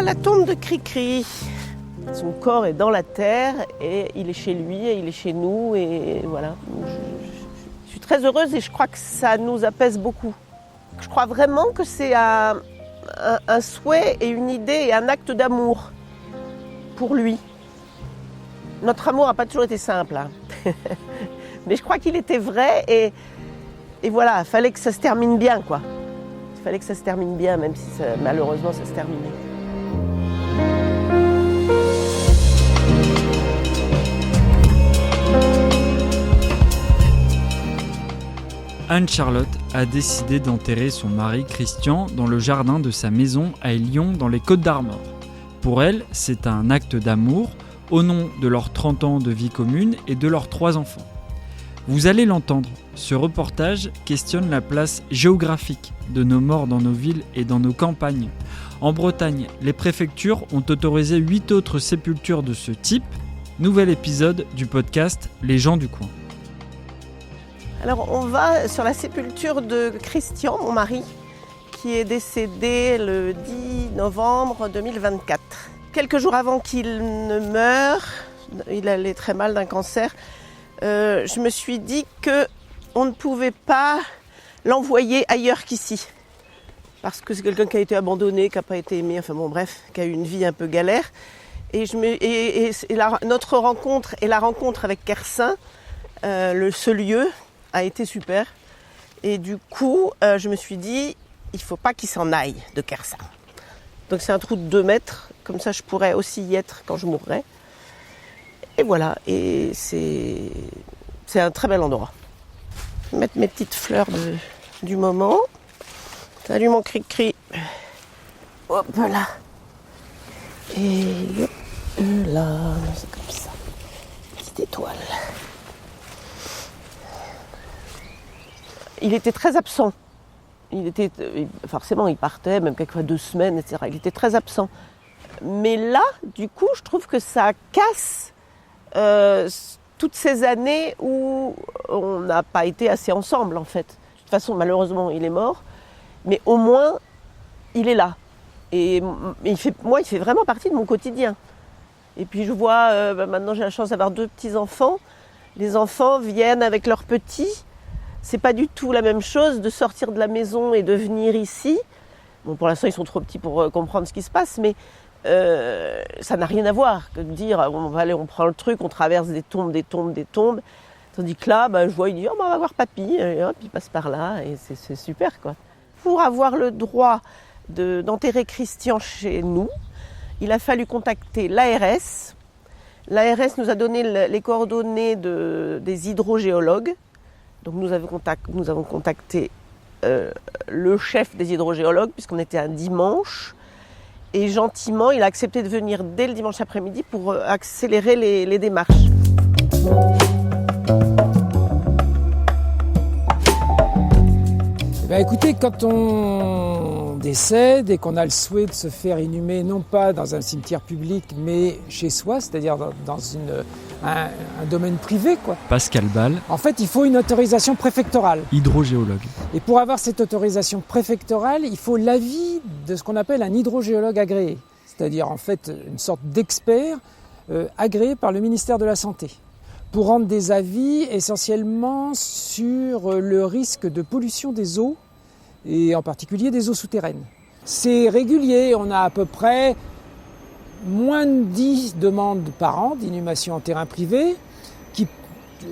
la tombe de Cricri. Son corps est dans la terre et il est chez lui et il est chez nous et voilà. Je suis très heureuse et je crois que ça nous apaise beaucoup. Je crois vraiment que c'est un souhait et une idée et un acte d'amour pour lui. Notre amour n'a pas toujours été simple, hein. Mais je crois qu'il était vrai et voilà, il fallait que ça se termine bien, quoi. Il fallait que ça se termine bien, même si malheureusement ça se terminait. Anne-Charlotte a décidé d'enterrer son mari Christian dans le jardin de sa maison à Lyon dans les Côtes-d'Armor. Pour elle, c'est un acte d'amour au nom de leurs 30 ans de vie commune et de leurs 3 enfants. Vous allez l'entendre, ce reportage questionne la place géographique de nos morts dans nos villes et dans nos campagnes. En Bretagne, les préfectures ont autorisé 8 autres sépultures de ce type. Nouvel épisode du podcast Les gens du coin. Alors on va sur la sépulture de Christian, mon mari, qui est décédé le 10 novembre 2024. Quelques jours avant qu'il ne meure, il allait très mal d'un cancer, je me suis dit qu'on ne pouvait pas l'envoyer ailleurs qu'ici. Parce que c'est quelqu'un qui a été abandonné, qui n'a pas été aimé, enfin bon bref, qui a eu une vie un peu galère. Et notre rencontre et la rencontre avec Kersin, ce lieu, a été super. Et du coup, je me suis dit, il ne faut pas qu'il s'en aille de Kersin. Donc c'est un trou de 2 mètres, comme ça je pourrais aussi y être quand je mourrai. Et voilà, et c'est un très bel endroit. Je vais mettre mes petites fleurs du moment. Salut mon cri-cri. Hop là. Et là, c'est comme ça. Petite étoile. Il était très absent. Forcément, il partait, même quelquefois 2 semaines, etc. Il était très absent. Mais là, du coup, je trouve que ça casse toutes ces années où on n'a pas été assez ensemble, en fait. De toute façon, malheureusement, il est mort. Mais au moins, il est là. Et il fait vraiment partie de mon quotidien. Et puis, je vois, maintenant, j'ai la chance d'avoir 2 petits-enfants. Les enfants viennent avec leurs petits. C'est pas du tout la même chose de sortir de la maison et de venir ici. Bon, pour l'instant, ils sont trop petits pour comprendre ce qui se passe, mais ça n'a rien à voir que de dire on va aller, on prend le truc, on traverse des tombes. Tandis que là, je vois, il dit on va voir papy, et hop, il passe par là, et c'est super, quoi. Pour avoir le droit d'enterrer Christian chez nous, il a fallu contacter l'ARS. L'ARS nous a donné les coordonnées des hydrogéologues. Donc nous avons contacté le chef des hydrogéologues, puisqu'on était un dimanche. Et gentiment, il a accepté de venir dès le dimanche après-midi pour accélérer les démarches. Écoutez, quand on décède et qu'on a le souhait de se faire inhumer, non pas dans un cimetière public, mais chez soi, c'est-à-dire dans un domaine privé, quoi. Pascal Ball. En fait, il faut une autorisation préfectorale. Hydrogéologue. Et pour avoir cette autorisation préfectorale, il faut l'avis de ce qu'on appelle un hydrogéologue agréé. C'est-à-dire, en fait, une sorte d'expert agréé par le ministère de la Santé, pour rendre des avis essentiellement sur le risque de pollution des eaux, et en particulier des eaux souterraines. C'est régulier, on a à peu près moins de 10 demandes par an d'inhumation en terrain privé,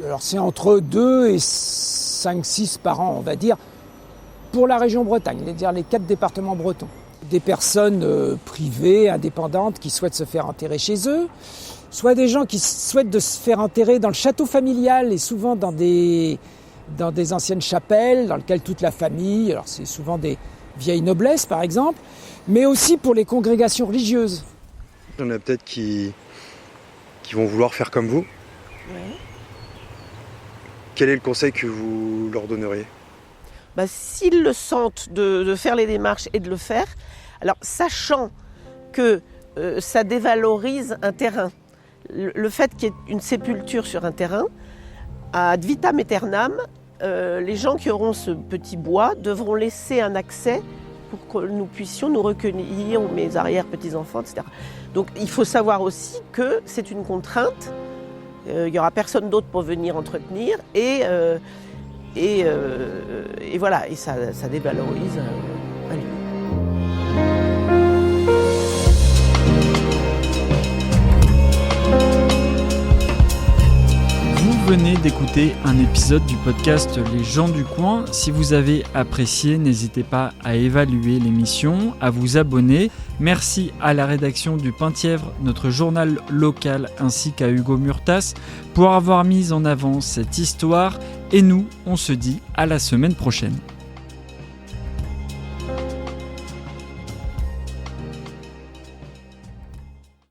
alors c'est entre 2 et 5-6 par an, on va dire, pour la région Bretagne, c'est-à-dire les 4 départements bretons. Des personnes privées, indépendantes, qui souhaitent se faire enterrer chez eux, soit des gens qui souhaitent de se faire enterrer dans le château familial et souvent dans des anciennes chapelles dans lesquelles toute la famille, alors c'est souvent des vieilles noblesses par exemple, mais aussi pour les congrégations religieuses. Il y en a peut-être qui vont vouloir faire comme vous. Ouais. Quel est le conseil que vous leur donneriez ? S'ils le sentent de faire les démarches et de le faire, alors sachant que ça dévalorise un terrain, le fait qu'il y ait une sépulture sur un terrain, ad vitam aeternam, les gens qui auront ce petit bois devront laisser un accès pour que nous puissions nous recueillir, ou mes arrière-petits-enfants, etc. Donc il faut savoir aussi que c'est une contrainte. Il n'y aura personne d'autre pour venir entretenir et voilà, et ça dévalorise un lieu. Vous venez d'écouter un épisode du podcast Les gens du coin. Si vous avez apprécié, n'hésitez pas à évaluer l'émission, à vous abonner. Merci à la rédaction du Penthièvre, notre journal local, ainsi qu'à Hugo Murtas pour avoir mis en avant cette histoire. Et nous, on se dit à la semaine prochaine.